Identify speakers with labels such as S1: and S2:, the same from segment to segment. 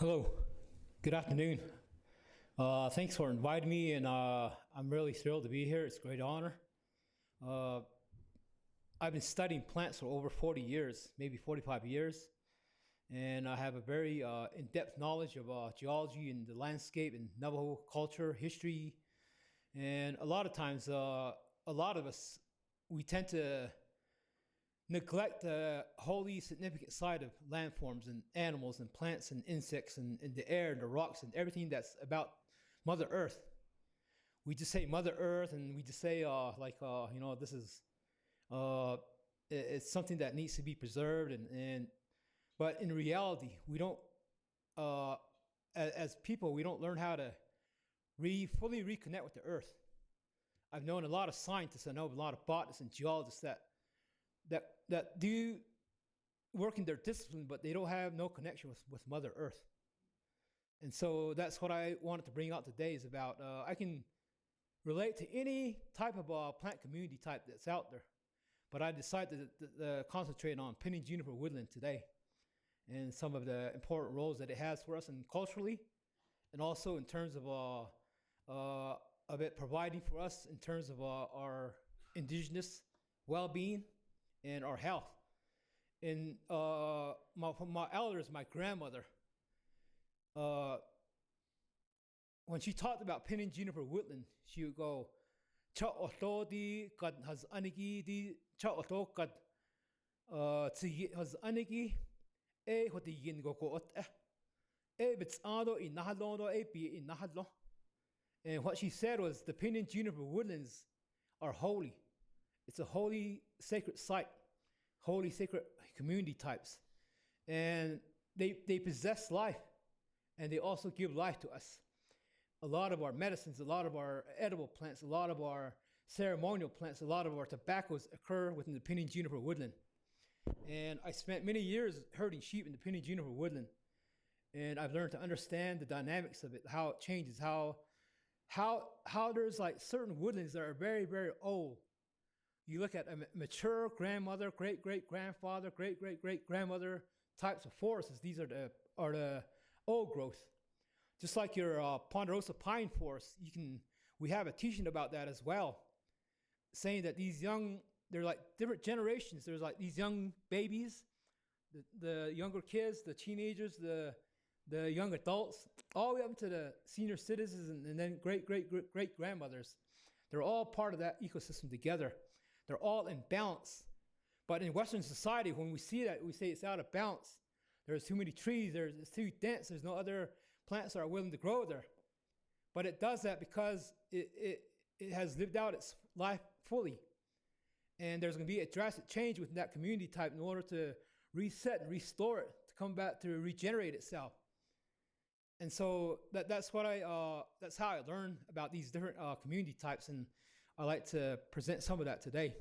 S1: Hello, good afternoon. Thanks for inviting me, and I'm really thrilled to be here. It's a great honor. Uh, I've been studying plants for over 40 years, maybe 45 years, and I have a very in-depth knowledge of geology and the landscape and Navajo culture, history, and a lot of times, a lot of us, we tend to neglect the wholly significant side of landforms and animals and plants and insects and the air and the rocks and everything that's about Mother Earth. We just say Mother Earth and we just say this is uh, it's something that needs to be preserved and but in reality we don't uh, as people we don't learn how to fully reconnect with the Earth. I've known a lot of scientists, I know a lot of botanists and geologists that do work in their discipline, but they don't have no connection with Mother Earth. And so that's what I wanted to bring out today is about I can relate to any type of plant community type that's out there, but I decided to concentrate on pinning juniper woodland today and some of the important roles that it has for us and culturally, and also in terms of it providing for us in terms of our indigenous well-being and our health. And my elders, my grandmother, uh, when she talked about pinning juniper woodland, she would go, "Cha oto di kad has aniki di cha oto kad tsi has aniki e hoti yin go ko ot e bits ado in nahalono e bi in nahalo." And what she said was the pinning juniper woodlands are holy. It's a holy, sacred site, holy, sacred community types. And they possess life, and they also give life to us. A lot of our medicines, a lot of our edible plants, a lot of our ceremonial plants, a lot of our tobaccos occur within the pinning juniper woodland. And I spent many years herding sheep in the pinning juniper woodland. And I've learned to understand the dynamics of it, how it changes, how there's like certain woodlands that are very, very old. You look at a mature grandmother, great great grandfather, great great great grandmother types of forests. These are the old growth. Just like your ponderosa pine forest, we have a teaching about that as well, saying that they're like different generations. There's like these young babies, the younger kids, the teenagers, the young adults, all the way up to the senior citizens and then great great great great grandmothers. They're all part of that ecosystem together. They're all in balance. But in Western society, when we see that, we say it's out of balance. There's too many trees, it's too dense, there's no other plants that are willing to grow there. But it does that because it has lived out its life fully. And there's going to be a drastic change within that community type in order to reset and restore it, to come back to regenerate itself. And so that's how I learned about these different community types, and I like to present some of that today.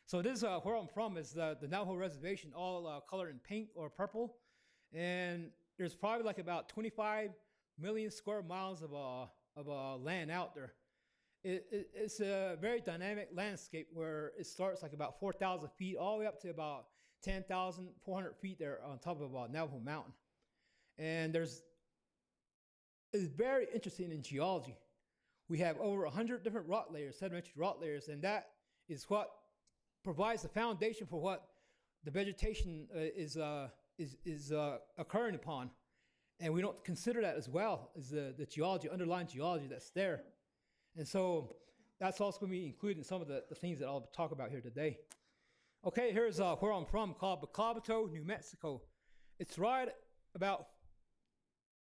S1: So this is where I'm from is the Navajo Reservation, all colored in pink or purple, and there's probably like about 25 million square miles of land out there. It's a very dynamic landscape where it starts like about 4,000 feet all the way up to about 10,400 feet there on top of Navajo Mountain. And it's very interesting in geology. We have over 100 different rock layers, sedimentary rock layers, and that is what provides the foundation for what the vegetation is occurring upon. And we don't consider that as well as the geology, underlying geology that's there. And so that's also going to be included in some of the things that I'll talk about here today. Okay, here's where I'm from, called Bacabato, New Mexico. It's right about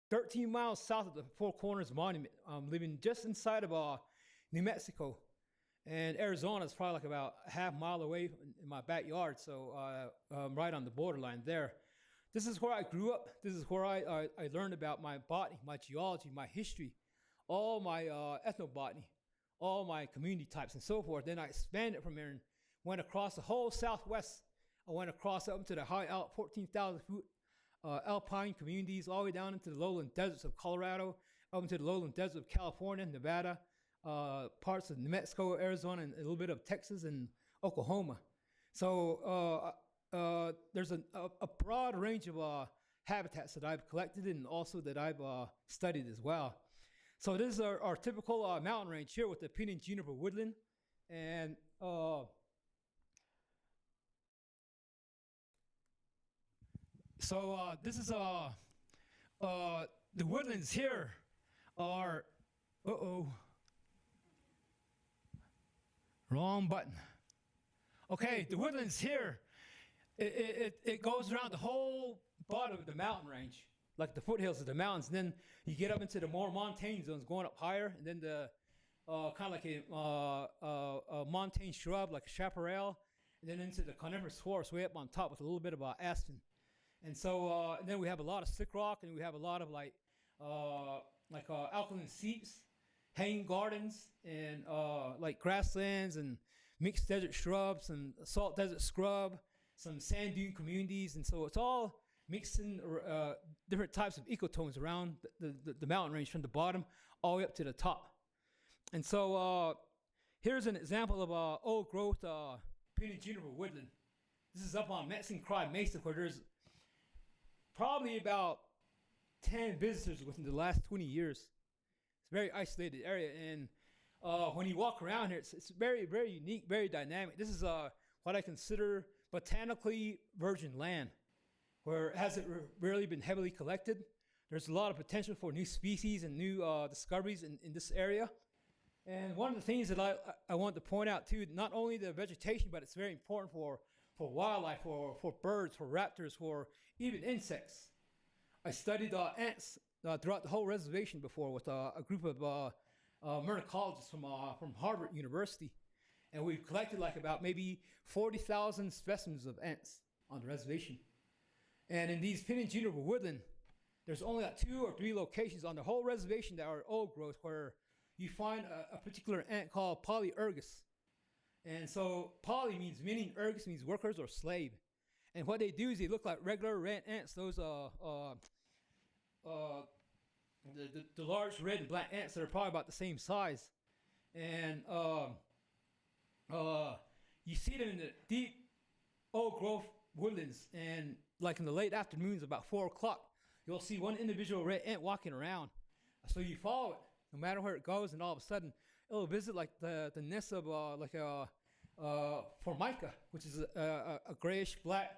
S1: 13 miles south of the Four Corners Monument. I'm living just inside of New Mexico. And Arizona is probably like about a half mile away in my backyard, so I'm right on the borderline there. This is where I grew up. This is where I learned about my botany, my geology, my history, all my ethnobotany, all my community types and so forth. Then I expanded from there and went across the whole Southwest. I went across up to the high 14,000 foot alpine communities all the way down into the lowland deserts of Colorado, up into the lowland deserts of California, Nevada, parts of New Mexico, Arizona, and a little bit of Texas and Oklahoma. So there's a broad range of habitats that I've collected and also that I've studied as well. So this is our typical mountain range here with the pinyon juniper woodland. And this is the woodlands here are, wrong button. Okay, the woodlands here, it goes around the whole bottom of the mountain range, like the foothills of the mountains. And then you get up into the more montane zones going up higher, and then the kind of like a montane shrub like a chaparral, and then into the coniferous forest way up on top with a little bit of aspen. And so and then we have a lot of stick rock, and we have a lot of like alkaline seeps, hanging gardens, and like grasslands and mixed desert shrubs and salt desert scrub, some sand dune communities. And so it's all mixed in different types of ecotones around the mountain range from the bottom all the way up to the top. And so here's an example of old growth pinyon juniper woodland. This is up on Mexican Cry Mesa, where there's probably about 10 visitors within the last 20 years. It's a very isolated area, and when you walk around here, it's very, very unique, very dynamic. This is what I consider botanically virgin land, where it hasn't really been heavily collected. There's a lot of potential for new species and new discoveries in this area. And one of the things that I want to point out too, not only the vegetation, but it's very important for wildlife, for birds, for raptors, for even insects. I studied ants throughout the whole reservation before with a group of myrmecologists from Harvard University. And we've collected like about maybe 40,000 specimens of ants on the reservation. And in these pinyon juniper woodland, there's only like 2 or 3 locations on the whole reservation that are old growth where you find a particular ant called polyergus. And so poly means many, ergus means workers or slave. And what they do is they look like regular red ants, those the large red and black ants that are probably about the same size. And you see them in the deep old growth woodlands, and like in the late afternoons about 4 o'clock, you'll see one individual red ant walking around. So you follow it no matter where it goes, and all of a sudden it'll visit like the nest of like a formica, which is a grayish black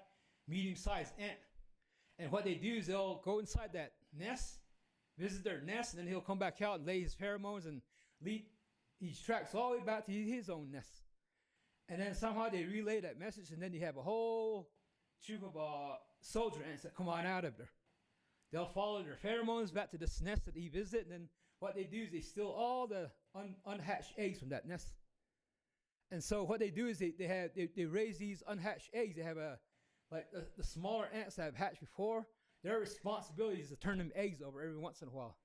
S1: medium-sized ant. And what they do is they'll go inside that nest, visit their nest, and then he'll come back out and lay his pheromones and lead his tracks all the way back to his own nest. And then somehow they relay that message, and then you have a whole troop of soldier ants that come on out of there. They'll follow their pheromones back to this nest that he visited, and then what they do is they steal all the unhatched eggs from that nest. And so what they do is they raise these unhatched eggs. They have the smaller ants that have hatched before, their responsibility is to turn them eggs over every once in a while.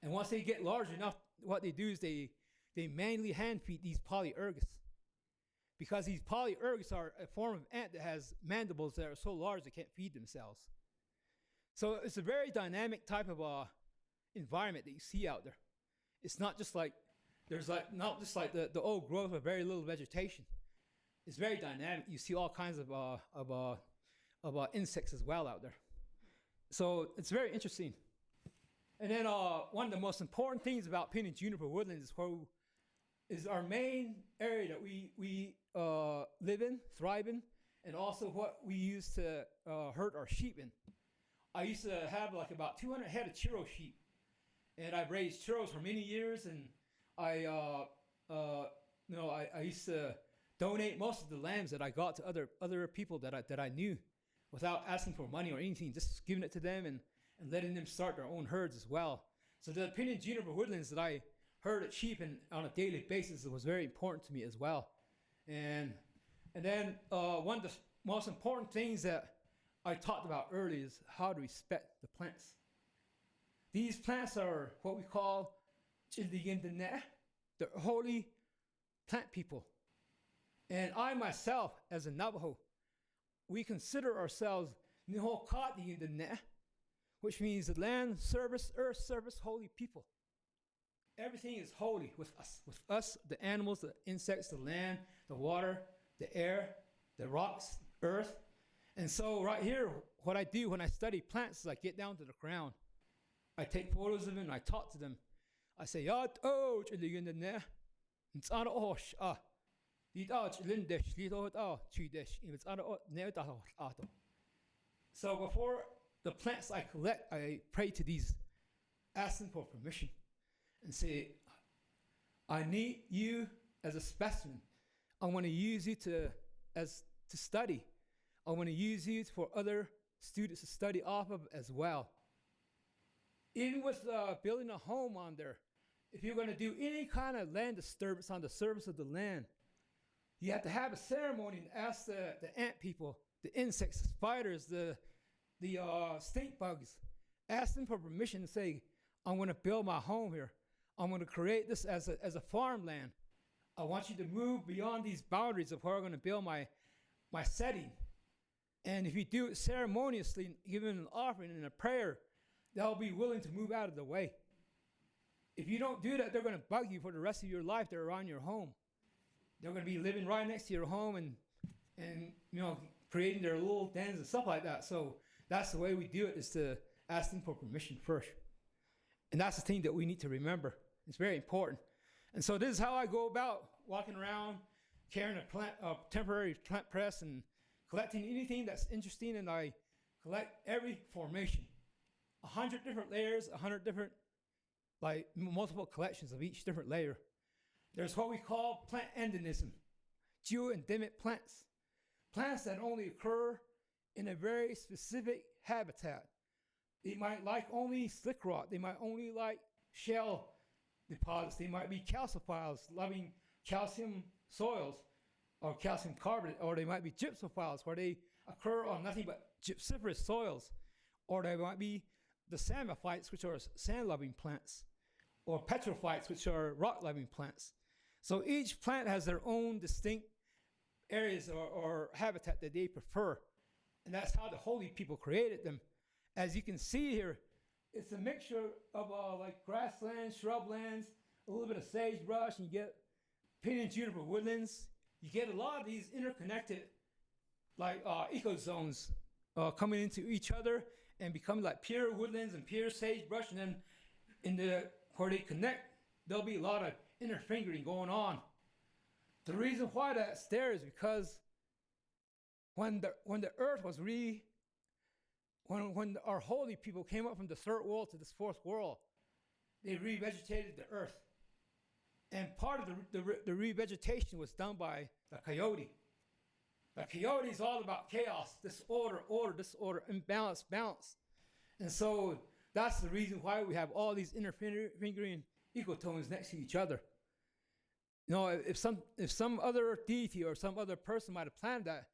S1: And once they get large enough, what they do is they manually hand feed these polyergus. Because these polyergus are a form of ant that has mandibles that are so large they can't feed themselves. So it's a very dynamic type of environment that you see out there. It's not just like not just like the old growth with very little vegetation. It's very dynamic. You see all kinds of insects as well out there. So it's very interesting. And then one of the most important things about pinyon juniper woodlands is our main area that we live in, thrive in, and also what we use to herd our sheep in. I used to have like about 200 head of churro sheep, and I've raised churros for many years, and I used to donate most of the lambs that I got to other people that I knew without asking for money or anything, just giving it to them and letting them start their own herds as well. So the pinyon juniper woodlands that I herded sheep in on a daily basis was very important to me as well. And then one of the most important things that I talked about earlier is how to respect the plants. These plants are what we call Indigenous, the holy plant people. And I myself, as a Navajo, we consider ourselves Nihokati Indigenous, which means the land service, earth service, holy people. Everything is holy with us, the animals, the insects, the land, the water, the air, the rocks, earth. And so right here, what I do when I study plants is I get down to the ground. I take photos of them and I talk to them. I say, so before the plants I collect, I pray to these, ask them for permission, and say, I need you as a specimen. I want to use you to study. I want to use you for other students to study off of as well. Even with building a home on there, if you're going to do any kind of land disturbance on the surface of the land, you have to have a ceremony and ask the ant people, the insects, the spiders, the stink bugs, ask them for permission to say, I'm going to build my home here. I'm going to create this as a farmland. I want you to move beyond these boundaries of where I'm going to build my setting. And if you do it ceremoniously, giving an offering and a prayer, they'll be willing to move out of the way. If you don't do that, they're going to bug you for the rest of your life. They're around your home. They're going to be living right next to your home and creating their little dens and stuff like that. So that's the way we do it, is to ask them for permission first. And that's the thing that we need to remember. It's very important. And so this is how I go about walking around, carrying a temporary plant press and collecting anything that's interesting. And I collect every formation, 100 different layers, 100 different, multiple collections of each different layer. There's what we call plant endemism, geoendemic plants. Plants that only occur in a very specific habitat. They might like only slick rock. They might only like shell deposits. They might be calciphiles, loving calcium soils or calcium carbonate, or they might be gypsophiles, where they occur on nothing but gypsiferous soils, or they might be the samophytes, which are sand-loving plants, or petrophytes, which are rock-loving plants. So each plant has their own distinct areas or habitat that they prefer, and that's how the holy people created them. As you can see here, it's a mixture of grasslands, shrublands, a little bit of sagebrush, and you get pinyon juniper woodlands. You get a lot of these interconnected ecozones coming into each other and becoming like pure woodlands and pure sagebrush. And then where they connect, there'll be a lot of interfingering going on. The reason why that's there is because when the earth was when our holy people came up from the third world to this fourth world, they revegetated the earth. And part of the revegetation was done by the coyote. The coyote is all about chaos, disorder, imbalance, balance. And so that's the reason why we have all these interfingering ecotones next to each other. If some other deity or some other person might have planned that,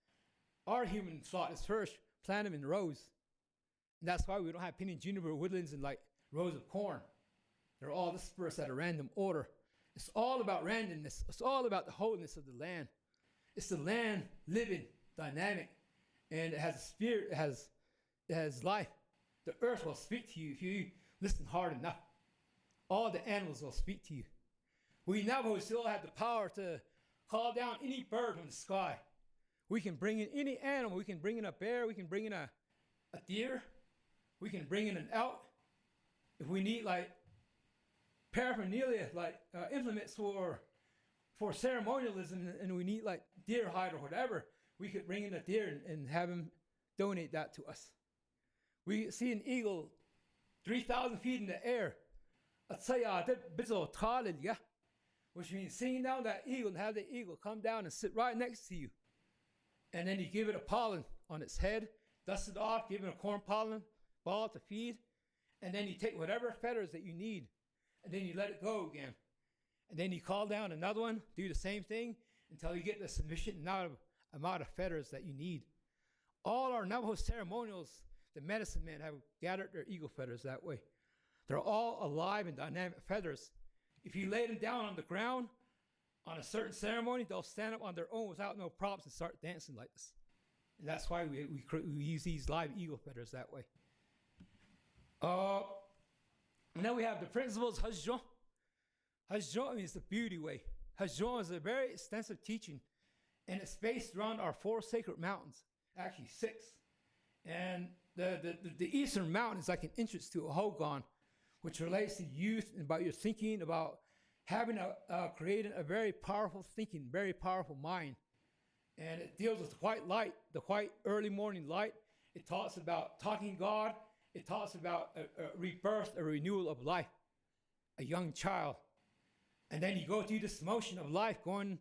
S1: our human thought is first plant them in rows. And that's why we don't have pinyon juniper woodlands and rows of corn. They're all dispersed at a random order. It's all about randomness. It's all about the wholeness of the land. It's the land living, dynamic, and it has a spirit. It has life. The earth will speak to you if you listen hard enough. All the animals will speak to you. We Navajos still have the power to call down any bird from the sky. We can bring in any animal. We can bring in a bear. We can bring in a deer. We can bring in an elk. If we need paraphernalia, implements for ceremonialism, and we need deer hide or whatever, we could bring in a deer and have him donate that to us. We see an eagle 3,000 feet in the air. Which means seeing down that eagle and have the eagle come down and sit right next to you. And then you give it a pollen on its head, dust it off, give it a corn pollen ball to feed, and then you take whatever feathers that you need, and then you let it go again. And then you call down another one, do the same thing until you get the sufficient amount of feathers that you need. All our Navajo ceremonials, the medicine men have gathered their eagle feathers that way. They're all alive and dynamic feathers. If you lay them down on the ground on a certain ceremony, they'll stand up on their own without no props and start dancing like this. And that's why we use these live eagle feathers that way. And then we have the principles Hajjon. Hajjon means the beauty way. Hajjon is a very extensive teaching, and it's based around our 4 sacred mountains, actually 6. And the eastern mountain is like an entrance to a Hogan, which relates to youth and about your thinking, about having creating a very powerful thinking, very powerful mind. And it deals with white light, the white early morning light. It talks about talking God. It talks about a rebirth, a renewal of life, a young child. And then you go through this motion of life going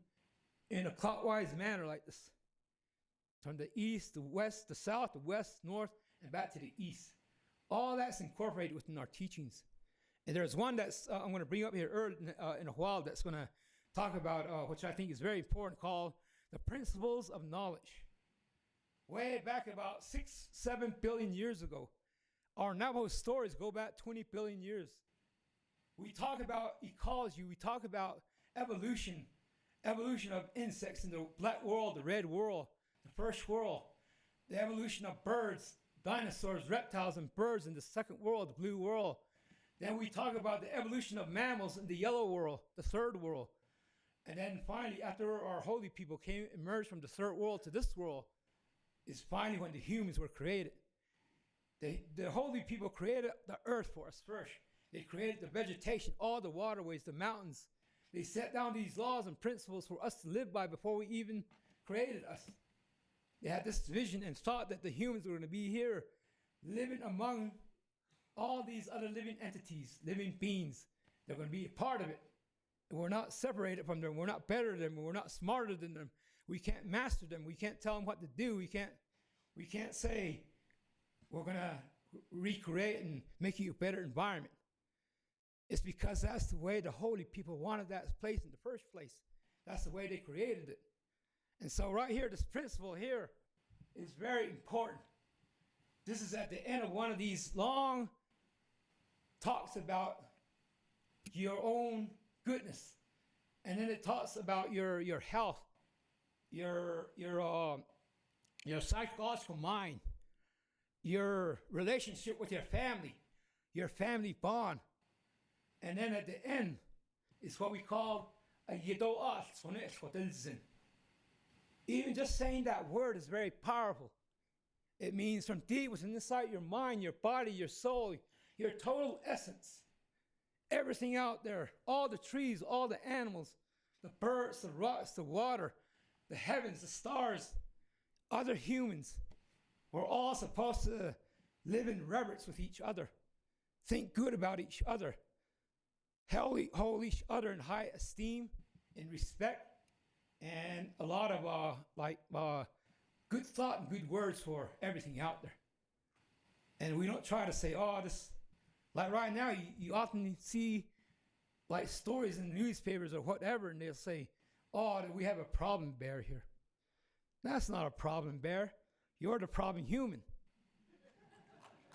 S1: in a clockwise manner like this. From the east, the west, the south, the west, north, and back to the east. All that's incorporated within our teachings. And there's one that's I'm going to bring up here early in a while that's going to talk about, which I think is very important, called the principles of knowledge. Way back about 6-7 billion years ago, our Navajo stories go back 20 billion years. We talk about ecology, we talk about evolution of insects in the black world, the red world, the first world, the evolution of birds, dinosaurs, reptiles, and birds in the second world, the blue world. Then we talk about the evolution of mammals in the yellow world, the third world. And then finally, after our holy people emerged from the third world to this world, is finally when the humans were created. The holy people created the earth for us first. They created the vegetation, all the waterways, the mountains. They set down these laws and principles for us to live by before we even created us. They had this vision and thought that the humans were going to be here living among all these other living entities, living beings. They're going to be a part of it. And we're not separated from them. We're not better than them. We're not smarter than them. We can't master them. We can't tell them what to do. We can't say we're going to recreate and make you a better environment. It's because that's the way the holy people wanted that place in the first place. That's the way they created it. And so right here, this principle here is very important. This is at the end of one of these long talks about your own goodness. And then it talks about your health, your psychological mind, your relationship with your family bond. And then at the end is what we call a yido'ah. Even just saying that word is very powerful. It means from deep within inside your mind, your body, your soul, your total essence. Everything out there, all the trees, all the animals, the birds, the rocks, the water, the heavens, the stars, other humans. We're all supposed to live in reverence with each other, think good about each other, hold each other in high esteem, in respect, and a lot of good thought and good words for everything out there. And we don't try to say, oh, this, like right now, you often see like stories in the newspapers or whatever, and they'll say, oh, we have a problem bear here. That's not a problem bear. You're the problem human.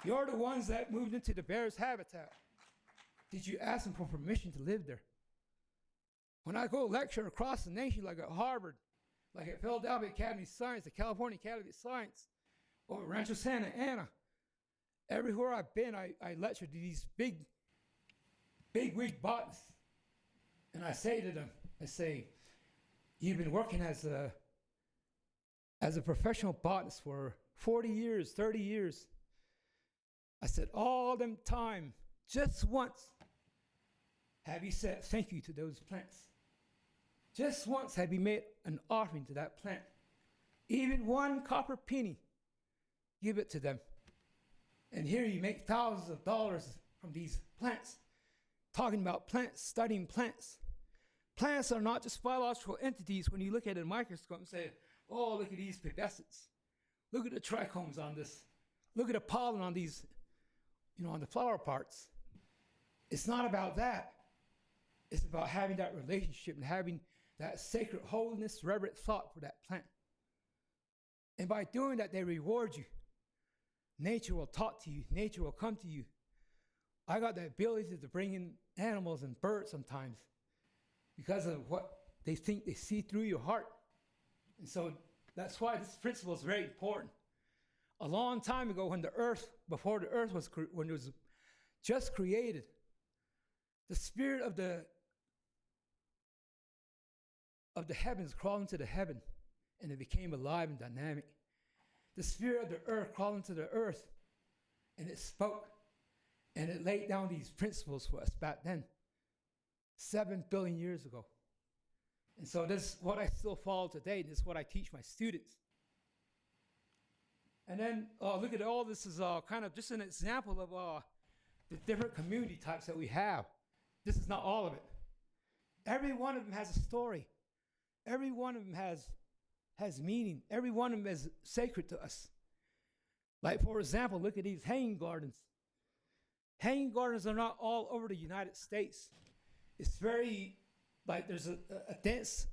S1: You're the ones that moved into the bear's habitat. Did you ask them for permission to live there? When I go lecture across the nation, like at Harvard, like at Philadelphia Academy of Science, the California Academy of Science, or Rancho Santa Ana, everywhere I've been, I lecture to these big wig botanists. And I say to them, you've been working as a professional botanist for 40 years, 30 years. I said, all them time, just once, have you said thank you to those plants? Just once have you made an offering to that plant. Even one copper penny, give it to them. And here you make thousands of dollars from these plants. Talking about plants, studying plants. Plants are not just biological entities when you look at a microscope and say, oh, look at these pubescents. Look at the trichomes on this. Look at the pollen on these, on the flower parts. It's not about that. It's about having that relationship and having that sacred holiness, reverent thought for that plant. And by doing that, they reward you. Nature will talk to you. Nature will come to you. I got the ability to bring in animals and birds sometimes because of what they think they see through your heart. And so that's why this principle is very important. A long time ago, when before the earth was, when it was just created, the spirit of the heavens crawled into the heaven, and it became alive and dynamic. the spirit of the earth crawled into the earth, and it spoke, and it laid down these principles for us back then, 7 billion years ago. And so this is what I still follow today, and this is what I teach my students. And then look at all this is kind of just an example of the different community types that we have. This is not all of it. Every one of them has a story. Every one of them has meaning. Every one of them is sacred to us. Like, for example, look at these hanging gardens. Hanging gardens are not all over the United States. It's very, like, there's a dense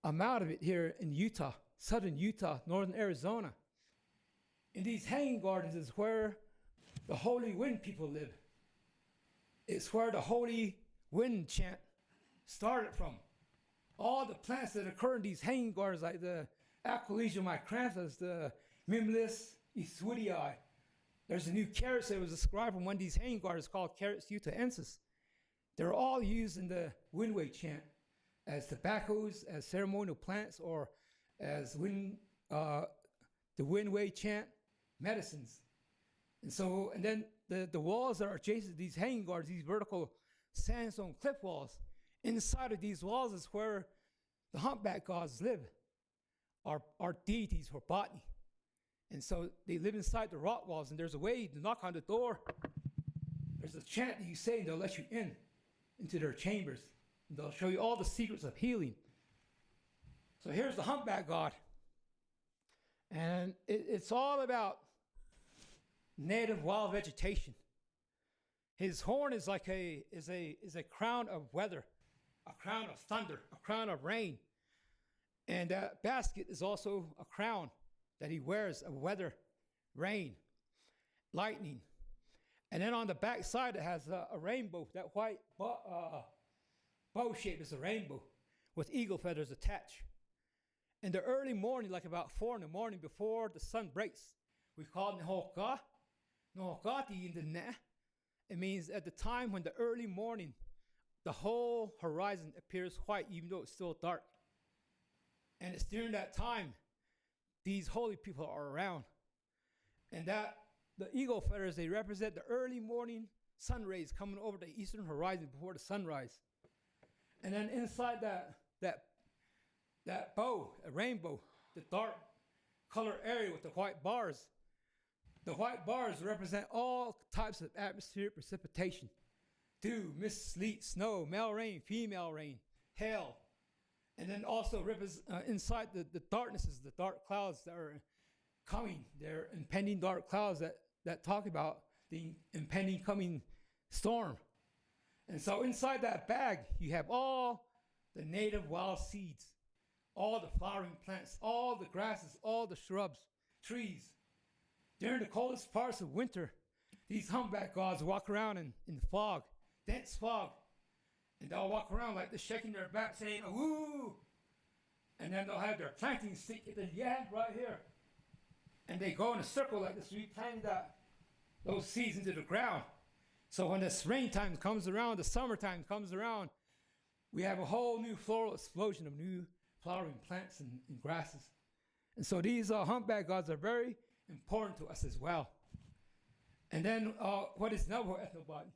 S1: amount of it here in Utah, southern Utah, northern Arizona. And these hanging gardens is where the holy wind people live. It's where the holy wind chant started from. All the plants that occur in these hanging gardens, like the Aquilegia micranthus, the Mimulus eastwoodii. There's a new carrots that was described from one of these hanging gardens called Carrots utahensis. They're all used in the windway chant as tobaccos, as ceremonial plants, or as the windway chant medicines. And then the walls that are adjacent to these hanging gardens, these vertical sandstone cliff walls, inside of these walls is where the humpback gods live, our deities for botany. And so they live inside the rock walls, and there's a way to knock on the door. There's a chant that you say, and they'll let you into their chambers. And they'll show you all the secrets of healing. So here's the humpback god. And it's all about native wild vegetation. His horn is like a crown of weather, a crown of thunder, a crown of rain. And that basket is also a crown that he wears of weather, rain, lightning. And then on the back side, it has a rainbow. That white bow shape is a rainbow with eagle feathers attached. In the early morning, like about 4 in the morning before the sun breaks, we call it Nehoka. Nohokati in the Ne. It means at the time when the early morning, the whole horizon appears white, even though it's still dark. And it's during that time these holy people are around. And that the eagle feathers, they represent the early morning sun rays coming over the eastern horizon before the sunrise. And then inside that bow, a rainbow, the dark color area with the white bars, the white bars represent all types of atmospheric precipitation: dew, mist, sleet, snow, male rain, female rain, hail. And then also inside the darknesses, the dark clouds that are coming. They're impending dark clouds that talk about the impending coming storm. And so inside that bag, you have all the native wild seeds, all the flowering plants, all the grasses, all the shrubs, trees. During the coldest parts of winter, these humpback gods walk around in fog, dense fog. And they'll walk around like they're shaking their back saying, "Woo!" And then they'll have their planting stick at the end right here. And they go in a circle like this, replanting those seeds into the ground. So when the springtime comes around, the summertime comes around, we have a whole new floral explosion of new flowering plants and grasses. And so these humpback gods are very important to us as well. And then what is Navajo ethnobotany?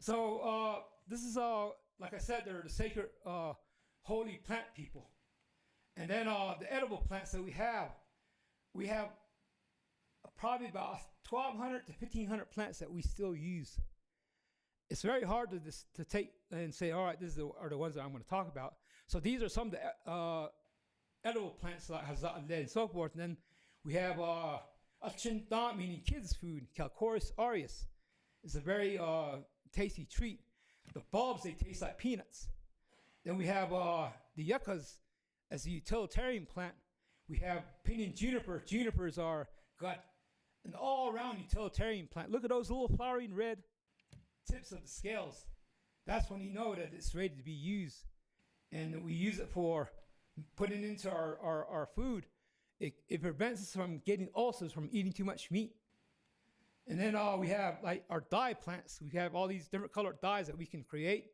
S1: So this is, like I said, they're the sacred holy plant people. And then the edible plants that we have probably about 1,200 to 1,500 plants that we still use. It's very hard to take and say, all right, these are the ones that I'm going to talk about. So these are some of the edible plants like hazat and so forth. And then we have achinta, meaning kids' food, Calcoris aureus. It's a very tasty treat. The bulbs, they taste like peanuts. Then we have the yuccas as a utilitarian plant. We have pinyon juniper. Junipers are gut, an all-around utilitarian plant. Look at those little flowering red tips of the scales. That's when you know that it's ready to be used. And we use it for putting into our food. It prevents us from getting ulcers from eating too much meat. And then we have like our dye plants. We have all these different colored dyes that we can create.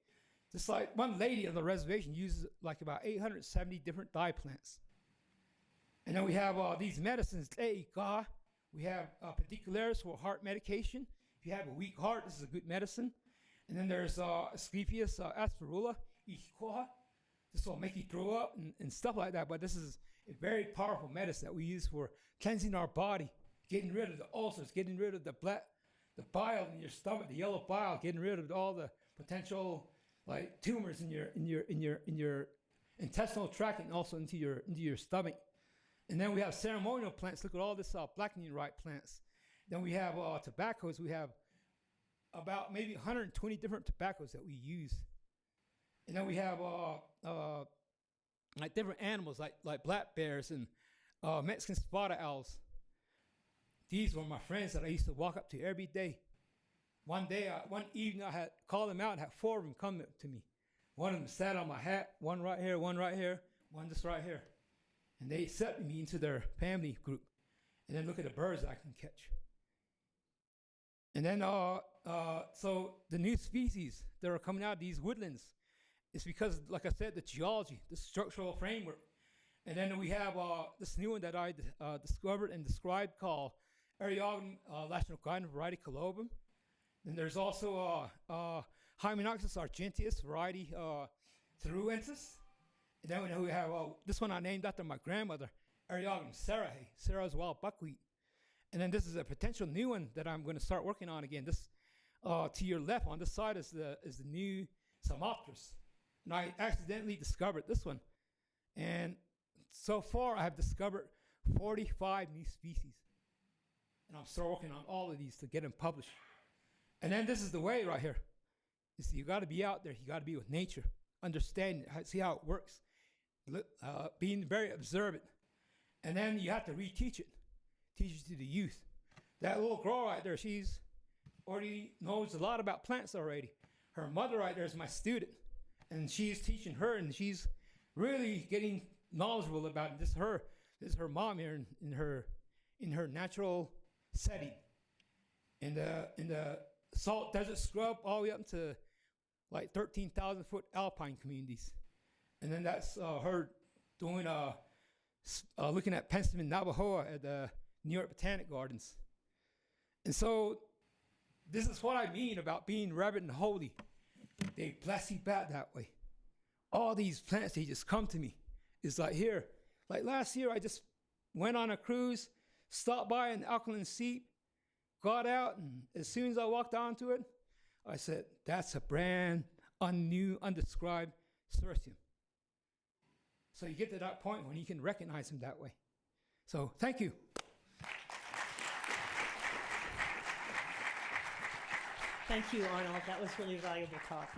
S1: Just like one lady on the reservation uses like about 870 different dye plants. And then we have these medicines. Hey, God, we have particularis for heart medication. If you have a weak heart, this is a good medicine. And then there's Asclepius aspirula, Ichikoha. This will make you throw up and stuff like that. But this is a very powerful medicine that we use for cleansing our body, getting rid of the ulcers, getting rid of the bile in your stomach, the yellow bile, getting rid of all the potential like tumors in your intestinal tract and also into your stomach. And then we have ceremonial plants. Look at all this blackening right plants. Then we have tobaccos. We have about maybe 120 different tobaccos that we use. And then we have like different animals like black bears and Mexican spotted owls. These were my friends that I used to walk up to every day. One evening I had called them out and had 4 of them come up to me. One of them sat on my hat, one right here, one just right here. And they accepted me into their family group. And then look at the birds I can catch. And then, so the new species that are coming out of these woodlands, it's because, like I said, the geology, the structural framework. And then we have this new one that I discovered and described called Ariogum lacinocrine variety colobum. Then there's also Hymenopsis argenteus variety Theruensis. And then we have this one I named after my grandmother, Ariogum serae, Sarah's wild buckwheat. And then this is a potential new one that I'm going to start working on again. This to your left on this side is the new Samopterus. And I accidentally discovered this one. And so far I have discovered 45 new species. And I'm still working on all of these to get them published. And then this is the way right here. You got to be out there. You got to be with nature, understand it, see how it works, being very observant. And then you have to reteach it, teach it to the youth. That little girl right there, she's already knows a lot about plants already. Her mother right there is my student, and she's teaching her, and she's really getting knowledgeable about it. This is her mom here in her natural setting. In the salt desert scrub all the way up to like 13,000 foot alpine communities. And then that's her doing looking at Penstemon Navajoa at the New York Botanic Gardens. And so this is what I mean about being reverent and holy. They bless you back that way. All these plants, they just come to me. It's like here, like last year, I just went on a cruise, stopped by an alkaline seep, got out, and as soon as I walked onto it, I said, that's a brand new, undescribed Cercium. So you get to that point when you can recognize them that way. So thank you.
S2: Thank you, Arnold. That was really valuable talk.